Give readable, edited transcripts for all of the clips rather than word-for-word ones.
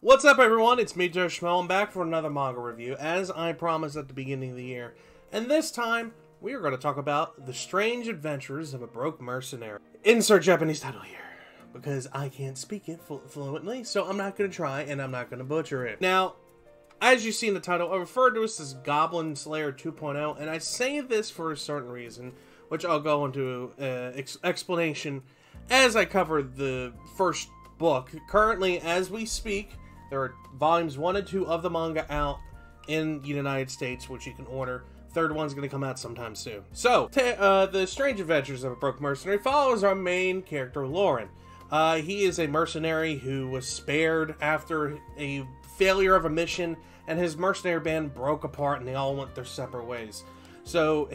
What's up, everyone? It's me, Schmmo. I'm back for another manga review, as I promised at the beginning of the year. And this time, we are going to talk about The Strange Adventures of a Broke Mercenary. Insert Japanese title here, because I can't speak it fluently, so I'm not going to try, and I'm not going to butcher it. Now, as you see in the title, I refer to this as Goblin Slayer 2.0, and I say this for a certain reason, which I'll go into explanation as I cover the first book. Currently, as we speak, there are volumes 1 and 2 of the manga out in the United States, which you can order. Third one's going to come out sometime soon. So, The Strange Adventures of a Broke Mercenary follows our main character, Lauren. He is a mercenary who was spared after a failure of a mission, and his mercenary band broke apart and they all went their separate ways. So,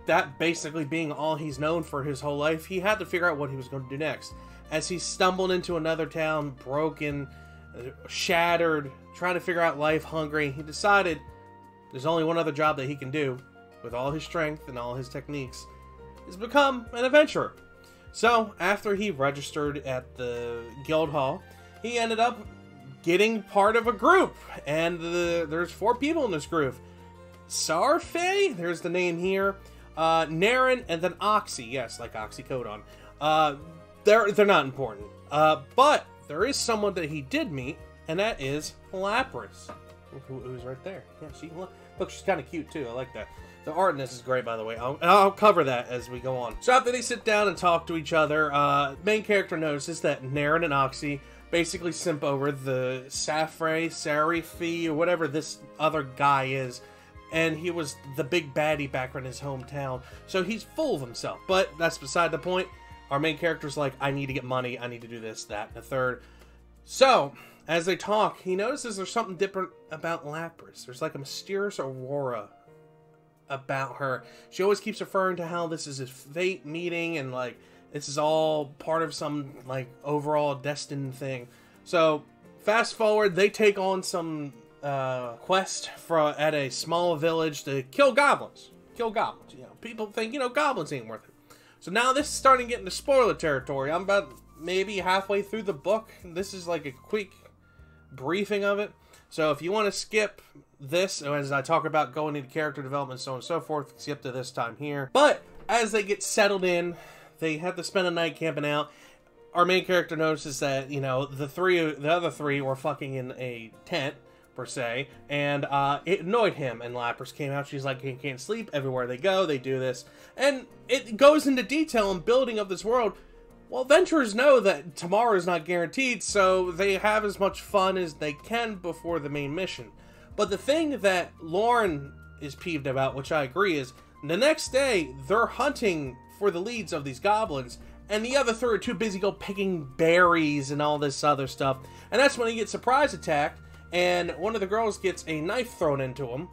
that basically being all he's known for his whole life, he had to figure out what he was going to do next. As he stumbled into another town, broken, shattered, trying to figure out life, hungry, he decided there's only one other job that he can do with all his strength and all his techniques, is become an adventurer. So after he registered at the guild hall, he ended up getting part of a group, and there's 4 people in this group. Sarfei, there's the name here, Naren, and then Oxy, yes, like oxycodone. They're not important, but there is someone that he did meet, and that is Lapras, who's right there. Yeah, look, she's kind of cute too. I like that. The art in this is great, by the way. I'll cover that as we go on. So after they sit down and talk to each other, main character notices that Naren and Oxy basically simp over the Sarifee, or whatever this other guy is, and he was the big baddie back in his hometown. So he's full of himself, but that's beside the point. Our main character's like, I need to get money, I need to do this, that, and the third. So, as they talk, he notices there's something different about Lapras. There's like a mysterious aurora about her. She always keeps referring to how this is a fate meeting, and like, this is all part of some like overall destined thing. So, fast forward, they take on some quest at a small village to kill goblins. You know, people think, goblins ain't worth it. So now this is starting to get into spoiler territory. I'm about maybe halfway through the book. This is like a quick briefing of it. So if you want to skip this, as I talk about going into character development, so on and so forth, skip to this time here. But as they get settled in, they have to spend a night camping out. Our main character notices that, the other three were fucking in a tent, per se, and it annoyed him, and Lapras came out. She's like, he can't sleep. Everywhere they go, they do this, and it goes into detail and building of this world. Well, adventurers know that tomorrow is not guaranteed, so they have as much fun as they can before the main mission. But the thing that Lauren is peeved about, which I agree, is the next day they're hunting for the leads of these goblins, and the other 3 are too busy picking berries and all this other stuff, and that's when he gets surprise attacked. And one of the girls gets a knife thrown into him,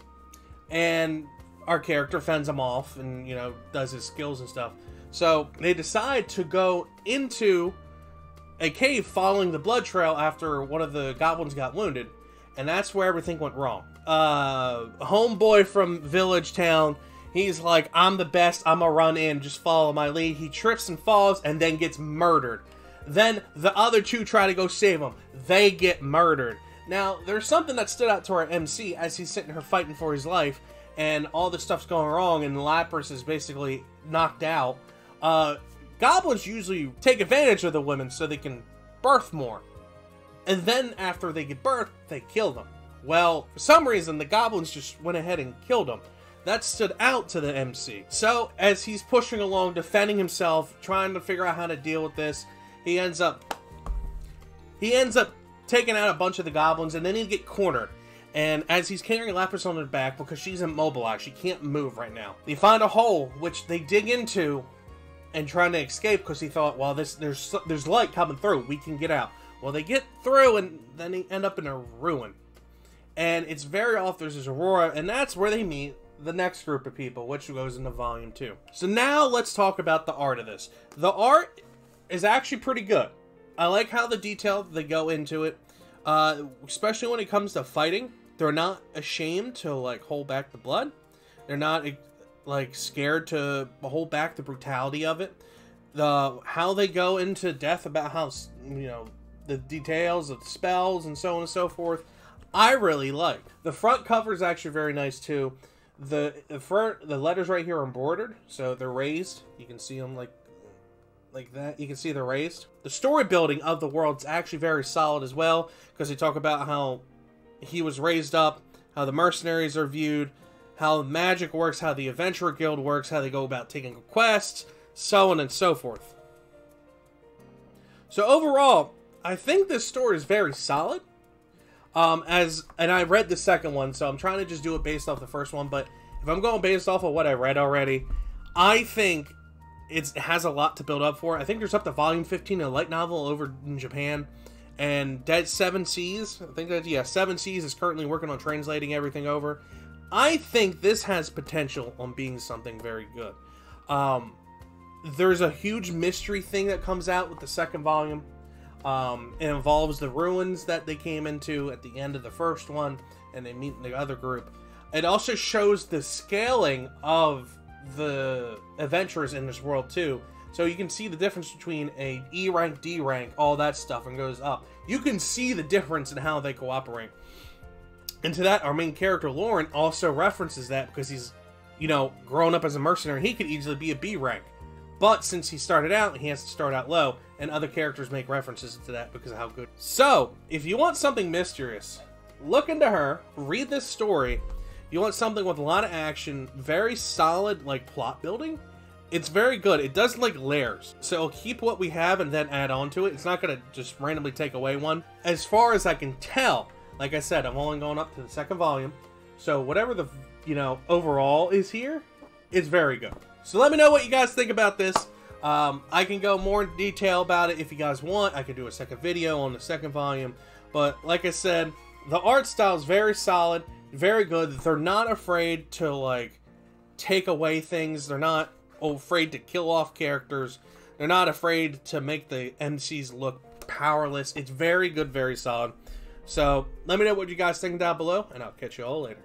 and our character fends him off and, does his skills and stuff. So they decide to go into a cave following the blood trail after one of the goblins got wounded, and that's where everything went wrong. Homeboy from Village Town, he's like, I'm the best, I'm gonna run in, just follow my lead. He trips and falls and then gets murdered. Then the other 2 try to go save him. They get murdered. Now, there's something that stood out to our MC as he's sitting here fighting for his life, and all this stuff's going wrong, and Lapras is basically knocked out. Goblins usually take advantage of the women so they can birth more. And then, after they get birthed, they kill them. Well, for some reason, the goblins just went ahead and killed them. That stood out to the MC. So, as he's pushing along, defending himself, trying to figure out how to deal with this, he ends up taking out a bunch of the goblins, and then he'd get cornered. And as he's carrying Lapras on his back, because she's immobilized, she can't move right now, they find a hole, which they dig into and trying to escape, because he thought, well, there's light coming through, we can get out. Well, they get through, and then they end up in a ruin. And it's very off, there's this aurora, and that's where they meet the next group of people, which goes into volume 2. So now let's talk about the art of this. The art is actually pretty good. I like how the detail they go into it, especially when it comes to fighting. They're not ashamed to hold back the blood. They're not scared to hold back the brutality of it. How they go into death about how the details of the spells and so on and so forth, I really liked. The front cover is actually very nice too. The letters right here are embroidered, so they're raised. You can see them like that. You can see they're raised. The story building of the world's actually very solid as well, because they talk about how he was raised up, how the mercenaries are viewed, how magic works, how the adventurer guild works, how they go about taking quests, so on and so forth. So overall, I think this story is very solid. And I read the second one, so I'm trying to just do it based off the first one, but if I'm going based off of what I read already, I think it has a lot to build up for. I think there's up to volume 15 of a light novel over in Japan, and Dead 7 Seas, I think that, yeah, 7 Seas is currently working on translating everything over. I think this has potential on being something very good. There's a huge mystery thing that comes out with the second volume. It involves the ruins that they came into at the end of the first one, and they meet the other group. It also shows the scaling of the adventurers in this world too. So you can see the difference between a E rank, D rank, all that stuff, and goes up. You can see the difference in how they cooperate. And to that, our main character, Lauren, also references that because he's, you know, grown up as a mercenary. He could easily be a B rank. But since he started out, he has to start out low, and other characters make references to that because of how good. So, if you want something mysterious, look into her, read this story. You want something with a lot of action, very solid, like, plot building. It's very good. It does, like, layers. So it'll keep what we have and then add on to it. It's not going to just randomly take away one. As far as I can tell, like I said, I'm only going up to the second volume. So whatever the, you know, overall is here, it's very good. So let me know what you guys think about this. I can go more in detail about it if you guys want. I could do a second video on the second volume. But like I said, the art style is very solid, very good. They're not afraid to, like, take away things. They're not afraid to kill off characters. They're not afraid to make the MCs look powerless. It's very good, very solid. So let me know what you guys think down below, and I'll catch you all later.